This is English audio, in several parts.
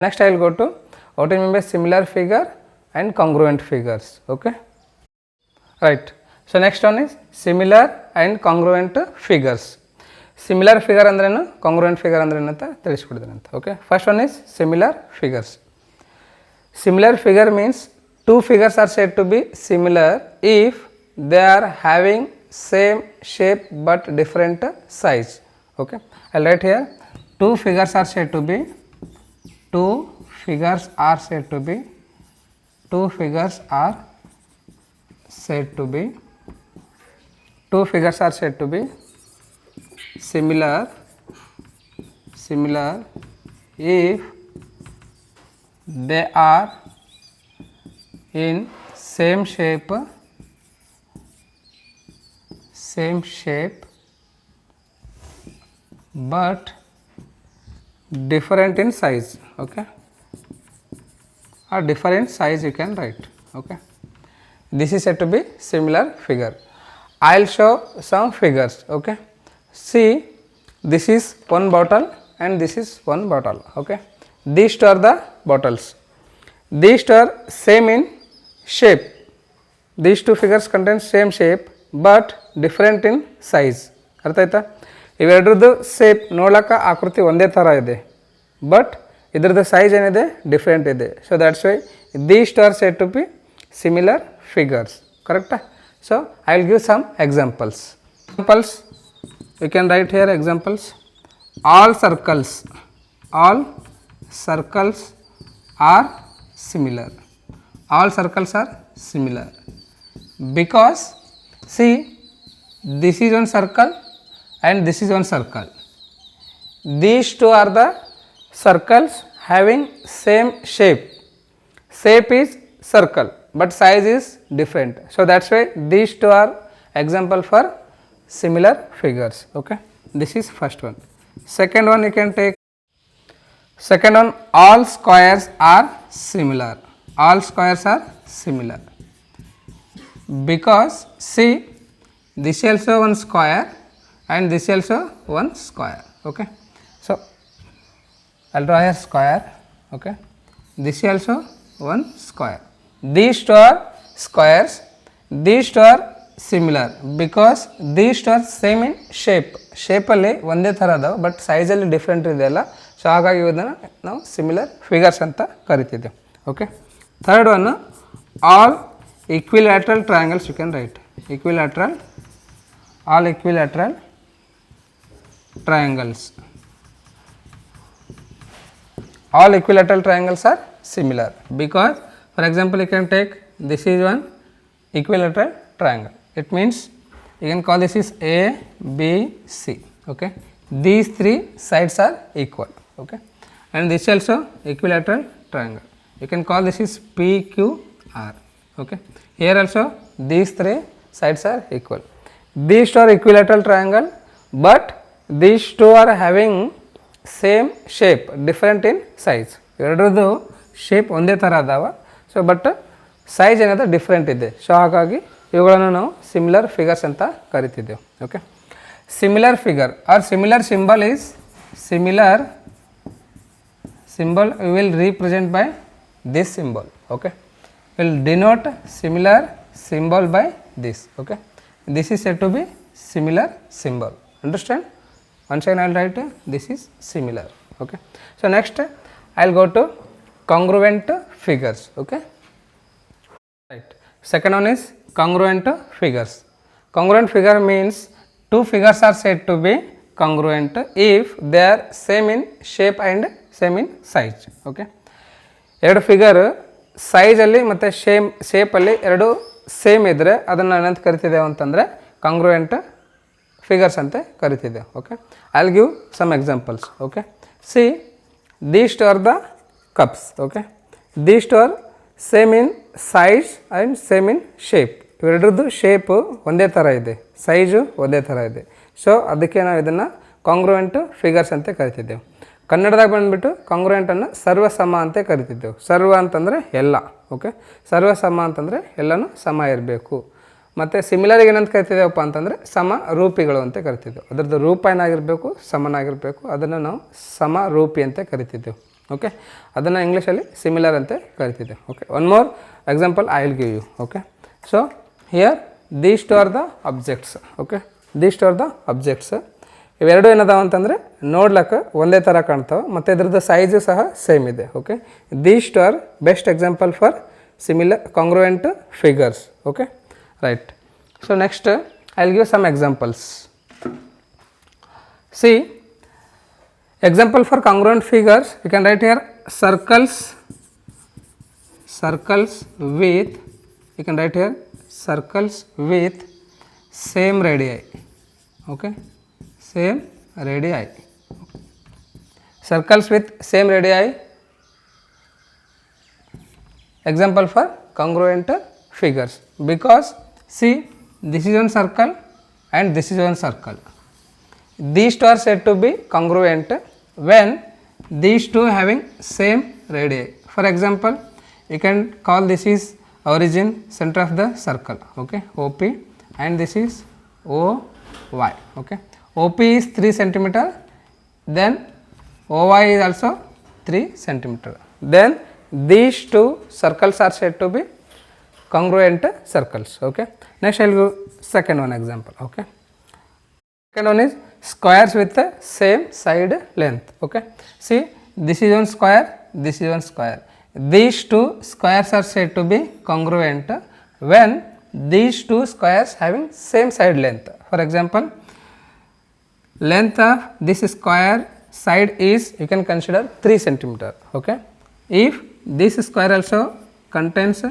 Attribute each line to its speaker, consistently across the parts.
Speaker 1: Next I will go to what I mean by similar figure and congruent figures. Okay, right. So next one is similar and congruent figures. Similar figure ಅಂದ್ರೇನು, congruent figure ಅಂದ್ರೇನು ಅಂತ ತಿಳಿಸ್ಕೊಡ್ತೀನಿ ಅಂತ. Okay, first one is similar figures. Similar figure means two figures are said to be similar if they are having same shape but different size. Okay, I'll write here two figures are said to be two figures are said to be two figures are said to be two figures are said to be similar if they are in same shape but different in size. Okay, or different size you can write. Okay, this is said to be similar figure. I will show some figures. Okay, see, this is one bottle and this is one bottle. Okay, these two are the bottles. These two are same in shape. These two figures contain same shape but different in size. ಅರ್ಥ ಆಯ್ತಾ? ಇವೆರಡರದ್ದು shape ನೋಡೋಕೆ ಆಕೃತಿ ಒಂದೇ ಥರ ಇದೆ, but ಇದರದ್ದು size ಏನಿದೆ different ಇದೆ. So that's why these two are said to be similar figures. ಕರೆಕ್ಟಾ? So I will give some examples. You can write here examples. All circles are similar. All circles are similar because see, this is one circle and this is one circle. These two are the circles having same shape. Shape is circle but size is different. So that's why these two are example for similar figures. Okay, this is first one. Second one you can take. Second one, all squares are similar. All squares are similar because see, this is also one square and this is also one square. Okay, so I'll draw a square. Okay, this is also one square. These two are squares. These two are similar because these two are same in shape. Shape ಅಲ್ಲಿ ಒಂದೇ ಥರ ಅದಾವೆ but ಸೈಜಲ್ಲಿ different ಇದೆಯಲ್ಲ. So ಹಾಗಾಗಿ ಇದನ್ನು ನಾವು similar figures ಅಂತ ಕರಿತಿದ್ದೇವೆ. Okay, third one, all equilateral triangles you can write. All equilateral triangles. All equilateral triangles are similar because, for example, you can take this is one equilateral triangle. It means you can call this is A, B, C. Okay, these three sides are equal. Okay, and this is also equilateral triangle. You can call this is P, Q, R. Okay, here also these three sides are equal. These two are equilateral triangle, but these two are having same shape different in size. ಎರಡರದ್ದು shape ಒಂದೇ ಥರ ಅದಾವ, so but size ಏನಾದರೂ different ಇದೆ. So ಹಾಗಾಗಿ ಇವುಗಳನ್ನು ನಾವು similar figures ಅಂತ ಕರಿತಿದ್ದೇವೆ. Okay, similar figure are similar symbol is similar symbol we will represent by this symbol. Okay, will denote similar symbol by this. Okay, this is said to be similar symbol. Understand? Once again I will write this is similar. Okay, so next I will go to congruent figures. Okay, right. Second one is congruent figures. Congruent figure means two figures are said to be congruent if they are same in shape and same in size. Okay, ಎರಡು figure ಸೈಜಲ್ಲಿ ಮತ್ತು ಶೇಪಲ್ಲಿ ಎರಡು same ಇದ್ದರೆ ಅದನ್ನು ಏನಂತ ಕರಿತಿದ್ದೇವೆ ಅಂತಂದರೆ congruent figures ಅಂತ ಕರಿತಿದ್ದೇವೆ. Okay, I will give some examples. Okay, see, these two are the cups. Okay, these two are same in size and same in shape. ಇವೆರಡರದ್ದು ಶೇಪು ಒಂದೇ ಥರ ಇದೆ, ಸೈಜು ಒಂದೇ ಥರ ಇದೆ. ಸೊ ಅದಕ್ಕೆ ನಾವು ಇದನ್ನು ಕಾಂಗ್ರುಯೆಂಟ್ ಫಿಗರ್ಸ್ ಅಂತ ಕರಿತಿದ್ದೇವೆ. ಕನ್ನಡದಾಗ ಬಂದುಬಿಟ್ಟು ಕಾಂಗ್ರುಯೆಂಟನ್ನು ಸರ್ವಸಮ ಅಂತ ಕರಿತಿದ್ದೆವು. ಸರ್ವ ಅಂತಂದರೆ ಎಲ್ಲ. ಓಕೆ, ಸರ್ವಸಮ ಅಂತಂದರೆ ಎಲ್ಲನೂ ಸಮ ಇರಬೇಕು. ಮತ್ತು ಸಿಮಿಲರಿಗೆ ಏನಂತ ಕರಿತಿದ್ದೇವಪ್ಪ ಅಂತಂದರೆ ಸಮ ರೂಪಿಗಳು ಅಂತ ಕರಿತಿದ್ದೆವು. ಅದರದ್ದು ರೂಪ ಏನಾಗಿರಬೇಕು, ಸಮನಾಗಿರಬೇಕು. ಅದನ್ನು ನಾವು ಸಮರೂಪಿ ಅಂತ ಕರಿತಿದ್ದೆವು. ಓಕೆ, ಅದನ್ನು ಇಂಗ್ಲೀಷಲ್ಲಿ ಸಿಮಿಲರ್ ಅಂತ ಕರಿತಿದ್ದೆ. Okay, one more example I will give you. Okay, so here these two are the objects. Okay, these two are the objects. ಇವೆರಡು ಏನದಾವ ಅಂತಂದರೆ ನೋಡ್ಲಿಕ್ಕೆ ಒಂದೇ ಥರ ಕಾಣ್ತಾವೆ ಮತ್ತು ಇದ್ರದ್ದು ಸೈಜು ಸಹ ಸೇಮ್ ಇದೆ. Okay, these two are best example for similar congruent figures. Okay, right. So next I will give some examples. See, example for congruent figures, you can write here circles with, you can write here circles with same radii. Okay, same radii. Circles with same radii, example for congruent figures, because see, this is one circle and this is one circle. These two are said to be congruent when these two having same radii. For example, you can call this is origin, center of the circle. Okay, OP, and this is OY. Okay, OP is 3 centimeter, then OY is also 3 centimeter. Then these two circles are said to be congruent circles. Okay, next I will go second one example. Okay, second one is squares with the same side length. Okay, see, this is one square, this is one square. These two squares are said to be congruent when these two squares having same side length. For example, length of this square side is, you can consider 3 centimeter. Okay, if this square also contains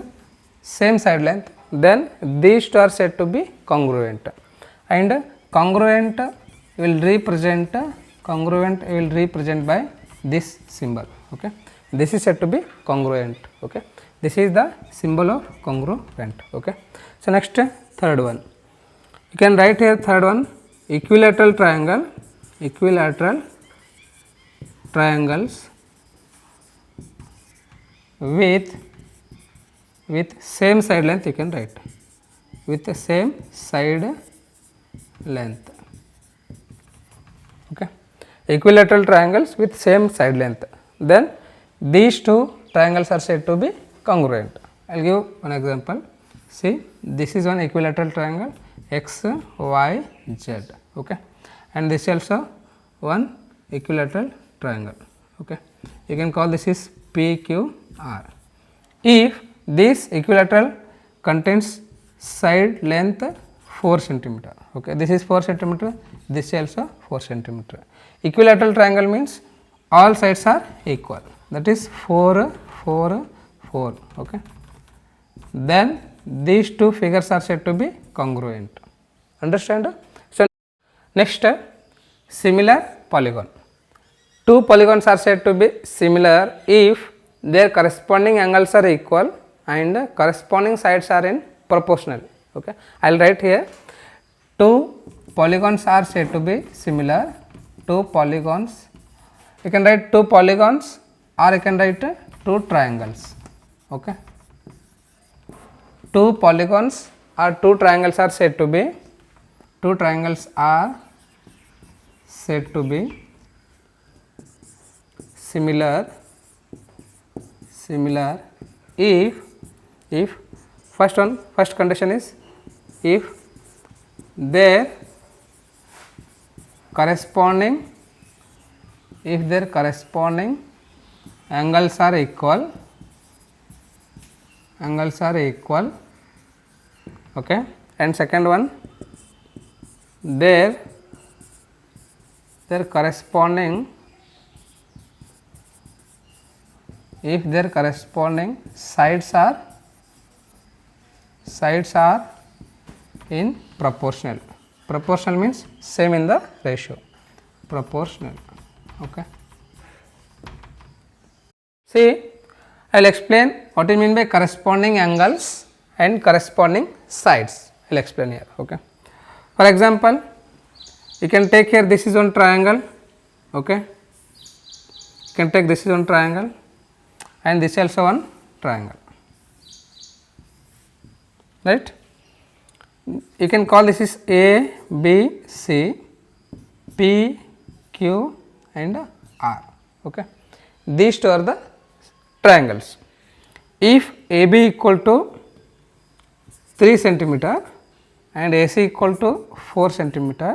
Speaker 1: same side length, then these two are said to be congruent. And congruent will represent by this symbol. Okay, this is said to be congruent. Okay, this is the symbol of congruent. Okay, so next third one, you can write here third one, equilateral triangle, equilateral triangles with same side length. You can write with the same side length. Okay, equilateral triangles with same side length, then these two triangles are said to be congruent. I will give one example. See, this is one equilateral triangle x y z. Okay, and this is also one equilateral triangle. Okay, you can call this is PQR. If this equilateral contains side length 4 centimeter. Okay, this is 4 centimeter, this is also 4 centimeter. Equilateral triangle means all sides are equal, that is 4 4 4. Okay, then these two figures are said to be congruent. Understand? So next, similar polygon. Two polygons are said to be similar if their corresponding angles are equal and corresponding sides are in proportional. Okay, I will write here two polygons are said to be similar. Two polygons, you can write two polygons or you can write two triangles. Okay, two polygons or two triangles are said to be, two triangles are said to be similar if first condition is if their corresponding angles are equal, okay, and second one, their corresponding, if their corresponding sides are in proportional. Proportional means same in the ratio, proportional. Okay, see, I will explain what I mean by corresponding angles and corresponding sides. I will explain here. Okay, for example, you can take here, this is one triangle. Okay, you can take this is one triangle and this is also one triangle, right? You can call this is A, B, C, P, Q and R. Okay, these two are the triangles. If AB equal to 3 centimeter and AC equal to 4 centimeter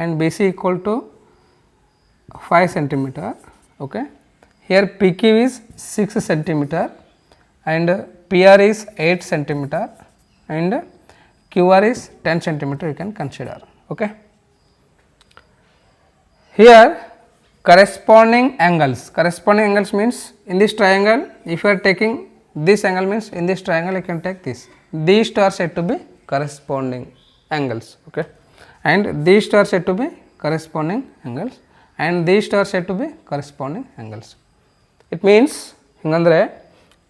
Speaker 1: and BC equal to 5 centimeter, okay. Here PQ is 6 centimeter and PR is 8 centimeter and QR is 10 centimeter, you can consider, okay. Here corresponding angles means in this triangle, if you are taking this angle means in this triangle you can take this. These two are said to be corresponding angles, okay, and these two are said to be corresponding angles and these two are said to be corresponding angles. It means ಹಿಂಗಂದ್ರೆ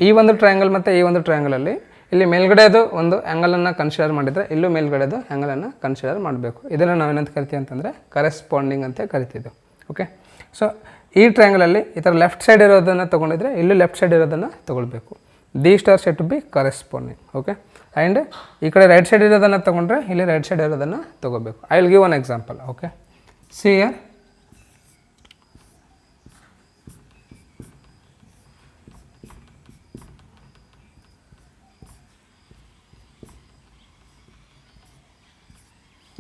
Speaker 1: ಈ ಒಂದು triangle ಮತ್ತು ಈ ಒಂದು ಟ್ರಯಾಂಗಲಲ್ಲಿ ಇಲ್ಲಿ ಮೇಲ್ಗಡೆದು ಒಂದು ಆ್ಯಂಗಲನ್ನು consider ಮಾಡಿದರೆ ಇಲ್ಲೂ ಮೇಲ್ಗಡೆದು ಆ್ಯಂಗಲನ್ನು consider ಮಾಡಬೇಕು. ಇದನ್ನು ನಾವೇನಂತ ಕರಿತೀವಿ ಅಂತಂದರೆ ಕರೆಸ್ಪಾಂಡಿಂಗ್ ಅಂತ ಕರಿತಿದ್ದೆವು, ಓಕೆ. ಸೊ ಈ ಟ್ರಯಾಂಗಲಲ್ಲಿ ಈ ಥರ ಲೆಫ್ಟ್ ಸೈಡ್ ಇರೋದನ್ನು ತೊಗೊಂಡಿದ್ರೆ ಇಲ್ಲೂ ಲೆಫ್ಟ್ ಸೈಡ್ ಇರೋದನ್ನು ತೊಗೊಳ್ಬೇಕು. These two are said to be corresponding, okay. And ಈ ಕಡೆ ರೈಟ್ ಸೈಡ್ ಇರೋದನ್ನು ತೊಗೊಂಡ್ರೆ ಇಲ್ಲಿ ರೈಟ್ ಸೈಡ್ ಇರೋದನ್ನು ತೊಗೋಬೇಕು. I will give one example, okay. See here,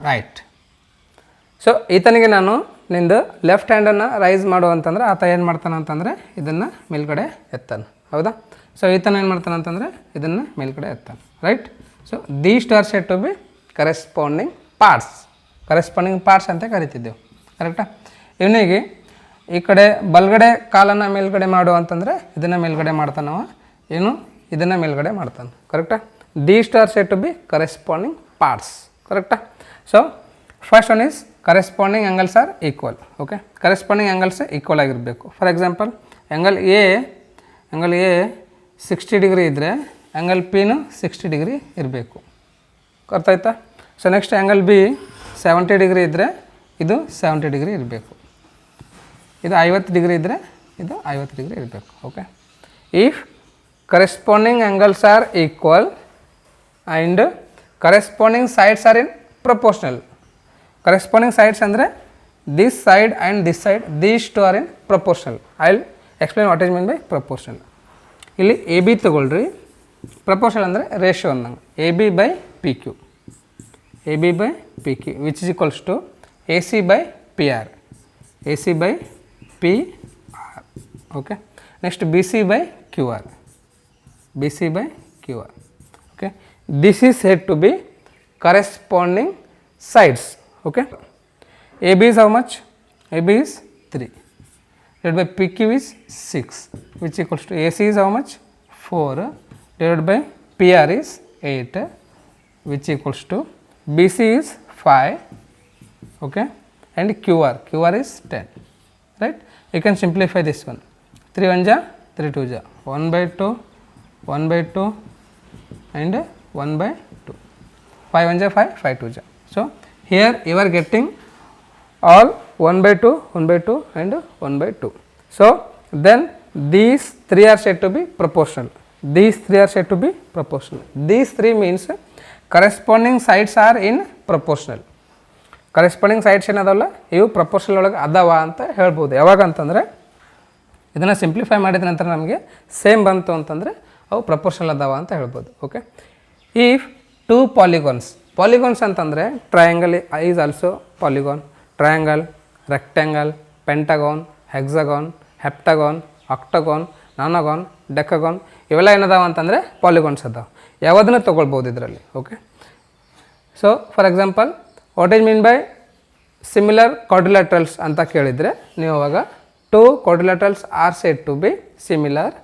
Speaker 1: right. So ಈತನಿಗೆ ನಾನು ನಿಂದು ಲೆಫ್ಟ್ ಹ್ಯಾಂಡನ್ನು ರೈಸ್ ಮಾಡು ಅಂತಂದರೆ ಆತ ಏನು ಮಾಡ್ತಾನೆ ಅಂತಂದರೆ ಇದನ್ನು ಮೇಲ್ಗಡೆ ಎತ್ತಾನೆ, ಹೌದಾ. ಸೊ ಈತನ ಏನು ಮಾಡ್ತಾನೆ ಅಂತಂದರೆ ಇದನ್ನು ಮೇಲ್ಗಡೆ ಎತ್ತಾನೆ, right. So these two are said to be corresponding parts ಅಂತ ಕರಿತಿದ್ದೆವು, ಕರೆಕ್ಟಾ. ಇವನಿಗೆ ಈ ಕಡೆ ಬಲಗಡೆ ಕಾಲನ್ನು ಮೇಲ್ಗಡೆ ಮಾಡು ಅಂತಂದರೆ ಇದನ್ನು ಮೇಲ್ಗಡೆ ಮಾಡ್ತಾನವ, ಏನು ಇದನ್ನು ಮೇಲ್ಗಡೆ ಮಾಡ್ತಾನೆ, ಕರೆಕ್ಟಾ. These two are said to be corresponding parts, ಕರೆಕ್ಟಾ. So first one is corresponding angles are equal, okay. Corresponding angles equal ಆಗಿರಬೇಕು. For example angle A 60 degree ಇದ್ದರೆ ಆ್ಯಂಗಲ್ ಪಿನೂ 60 ಡಿಗ್ರಿ ಇರಬೇಕು, ಅರ್ಥ ಆಯ್ತಾ. So next angle B 70 degree ಇದ್ದರೆ ಇದು 70 degree ಇರಬೇಕು, ಇದು 50 ಡಿಗ್ರಿ ಇದ್ದರೆ ಇದು 50 ಡಿಗ್ರಿ ಇರಬೇಕು, okay. If corresponding angles are equal and corresponding sides are in proportional. Corresponding sides ಅಂದರೆ this side and this side, these two are in proportional. I will explain what is mean by proportional. ಇಲ್ಲಿ A B ತೊಗೊಳ್ರಿ, proportional ಅಂದರೆ ratio ಅಂದಂಗೆ A B by P Q which is equals to A C by P R, okay. Next B C by Q R, okay. This is said to be corresponding sides, okay. AB is how much? AB is 3 divided by PQ is 6 which equals to AC is how much? 4 divided by PR is 8 which equals to BC is 5, okay, and QR is 10, right. You can simplify this one. 3 1 ja 3 2 ja 1 by 2 and 1 by 2, 5 1 ja 5, 5 2 ja. So here you are getting all 1 by 2 and 1 by 2. So then these three are said to be proportional. These three means corresponding sides are in proportional. Corresponding sides ಏನದಲ್ಲ ಇವು proportional ಒಳಗೆ ಅದಾವ ಅಂತ ಹೇಳ್ಬೋದು. ಯಾವಾಗ ಅಂತಂದರೆ ಇದನ್ನು simplify ಮಾಡಿದ ನಂತರ ನಮಗೆ ಸೇಮ್ ಬಂತು ಅಂತಂದರೆ ಅವು ಪ್ರಪೋರ್ಷನಲ್ ಅದಾವ ಅಂತ ಹೇಳ್ಬೋದು, ಓಕೆ. ಇಫ್ ಟೂ ಪಾಲಿಗಾನ್ಸ್ ಅಂತಂದರೆ triangle is also polygon, triangle, rectangle, pentagon, hexagon, heptagon, octagon, nonagon, decagon ಇವೆಲ್ಲ ಏನದಾವ ಅಂತಂದರೆ ಪಾಲಿಗಾನ್ಸ್ ಅದಾವ. ಯಾವುದನ್ನು ತೊಗೊಳ್ಬೋದು ಇದರಲ್ಲಿ, okay. So for example what is mean by similar quadrilaterals ಅಂತ ಕೇಳಿದರೆ ನೀವು ಅವಾಗ two quadrilaterals are said to be similar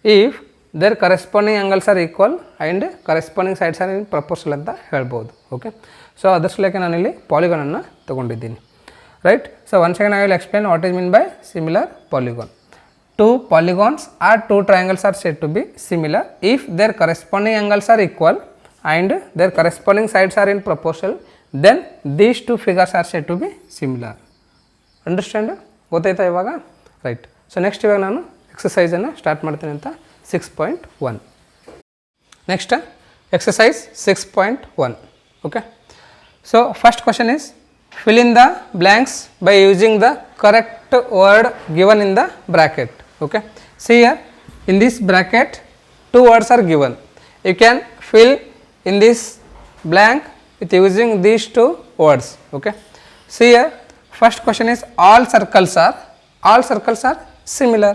Speaker 1: if their corresponding angles are equal and corresponding sides are in proportional ಅಂತ ಹೇಳ್ಬೋದು, ಓಕೆ. ಸೊ ಅದರ್ಸಲೇಕೆ ನಾನಿಲ್ಲಿ ಪಾಲಿಗಾನನ್ನು ತೊಗೊಂಡಿದ್ದೀನಿ, right. So once again I will explain what is mean by similar polygon. Two polygons or two triangles are said to be similar if their corresponding angles are equal and their corresponding sides are in proportional, then these two figures are said to be similar. Understand? ಗೊತ್ತಾಯ್ತಾ ಇವಾಗ? Right. So next ಇವಾಗ ನಾನು ಎಕ್ಸಸೈಸನ್ನು start ಮಾಡ್ತೀನಿ ಅಂತ 6.1. Next exercise 6.1, okay. So first question is fill in the blanks by using the correct word given in the bracket. Okay. See here, in this bracket 2 words are given. You can fill in this blank with using these 2 words. Okay. See here, first question is all circles are similar,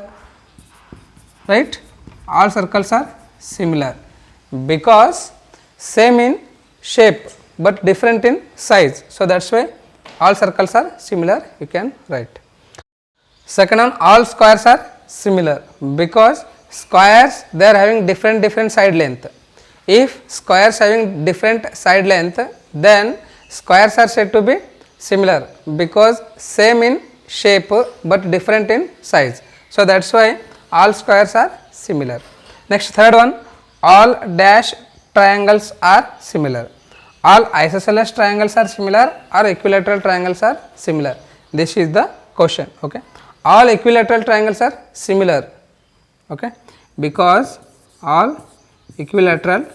Speaker 1: right? All circles are similar because same in shape but different in size. So that's why all circles are similar, you can write. Second one, all squares are similar because squares they are having different side length. If squares having different side length, then squares are said to be similar because same in shape but different in size. So that's why all squares are similar. Next, third one, all dash triangles are similar. All isosceles triangles are similar or equilateral triangles are similar. This is the question. Okay. All equilateral triangles are similar. Okay. Because all equilateral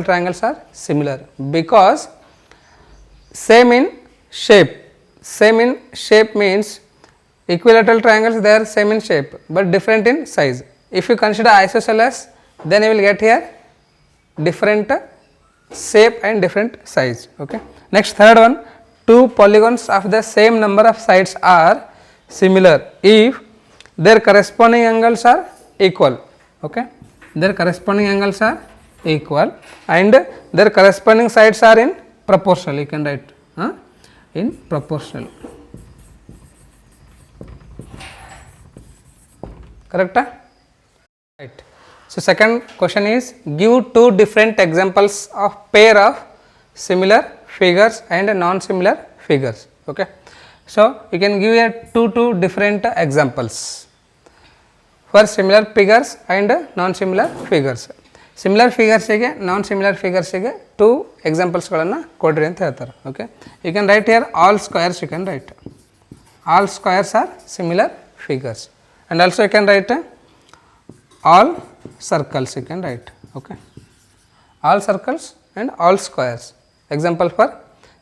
Speaker 1: triangles are similar because same in shape. Same in shape means equilateral triangles they are same in shape but different in size. If you consider isosceles, then you will get here different shape and different size. Okay. Next, third one, 2 polygons of the same number of sides are similar if their corresponding angles are equal. Okay. Their corresponding angles are equal and their corresponding sides are in proportional. You can write in proportional. Correct? Right. So second question is give 2 different examples of pair of similar figures and non-similar figures. Okay. So you can give here two different examples for similar figures and non-similar figures. Similar figures ಗೆ non-similar figures ಗೆ 2 examples ಗಳನ್ನು ಕೊಡ್ರಿ ಅಂತ ಹೇಳ್ತಾರೆ. Okay. You can write here all squares, you can write all squares are similar figures and also you can write all circles, you can write. Okay. All circles and all squares example for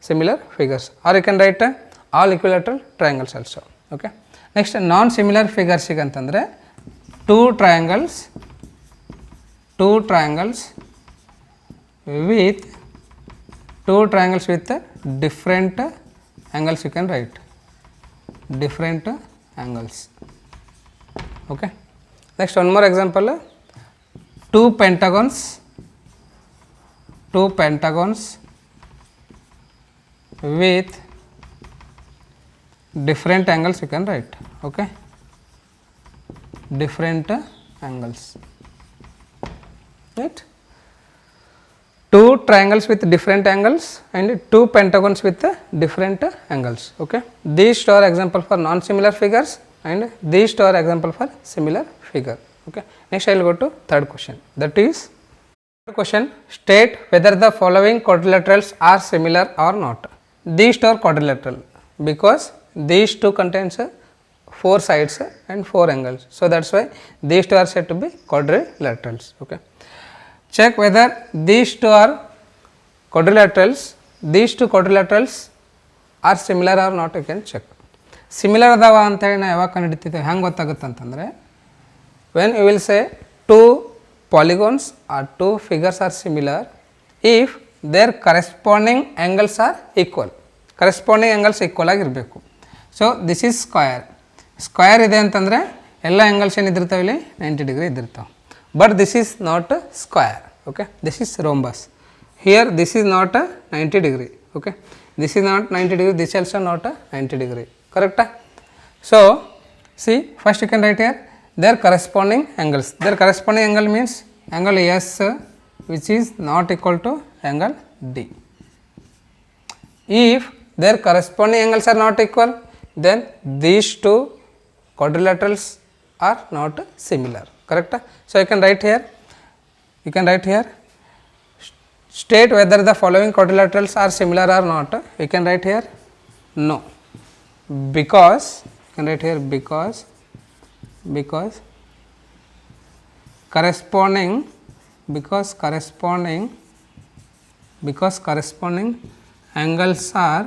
Speaker 1: similar figures, or you can write all equilateral triangles also. Okay. Next, non-similar figures ಗೆ ಅಂತಂದ್ರೆ two triangles with different angles, you can write different angles. Okay. Next, one more example, two pentagons with different angles, you can write. Okay. Different angles, right? Two triangles with different angles and two pentagons with different angles. Okay. These two are example for non-similar figures and these two are example for similar figure. Okay. Next, I will go to third question. That is, third question, state whether the following quadrilaterals are similar or not. These two are quadrilateral because these two contains 4 sides and 4 angles. So that's why these two are said to be quadrilaterals. Okay. Check whether these two are quadrilaterals. These two quadrilaterals are similar or not, you can check. Similar ಅದಾವ ಅಂತ ಹೇಳಿ ನಾವು ಯಾವಾಗ ಕಂಡುಹಿಡಿತೀವಿ, ಹೆಂಗೆ ಗೊತ್ತಾಗುತ್ತೆ ಅಂತಂದರೆ, when you will say 2 polygons or 2 figures are similar if their corresponding angles are equal. Corresponding angles equal ಆಗಿರಬೇಕು. So this is square. Square ಇದೆ ಅಂತಂದರೆ ಎಲ್ಲ angles ಏನಿದ್ದಿರ್ತಾವೆ ಇಲ್ಲಿ 90 degree ಇದ್ದಿರ್ತಾವೆ. But this is not a square. Okay. This is rhombus. Here this is not a 90 degree. Okay. This is not 90 degree. This also not a 90 degree. Correct? So see, first you can write here their corresponding angles. Their corresponding angle means angle S which is not equal to angle D. If their corresponding angles are not equal, then these two quadrilaterals are not similar. Correct? So you can write here, state whether the following quadrilaterals are similar or not. You can write here no, because you can write here because corresponding because corresponding angles are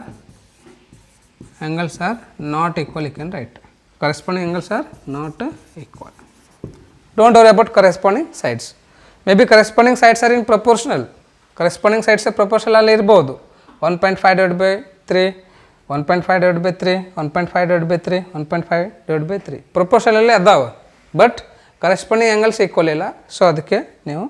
Speaker 1: not equal, you can write corresponding angles are not equal. Do not worry about corresponding sides. Maybe corresponding sides are in proportional, corresponding sides are proportional ಇರಬಹುದು. 1.5 divided by 3, 1.5 divided by 3, 1.5 divided by 3, 1.5 divided by 3 proportional ಅದಾವ, but corresponding angles equal ಇಲ್ಲ. So ಅದಕ್ಕೆ ನೀವು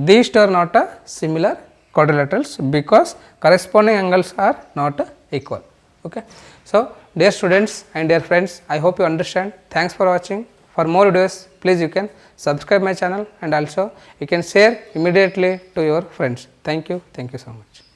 Speaker 1: these two are not a similar quadrilaterals because corresponding angles are not equal. Okay. So dear students and dear friends, I hope you understand. Thanks for watching. For more videos, please you can subscribe my channel and also you can share immediately to your friends. Thank you so much.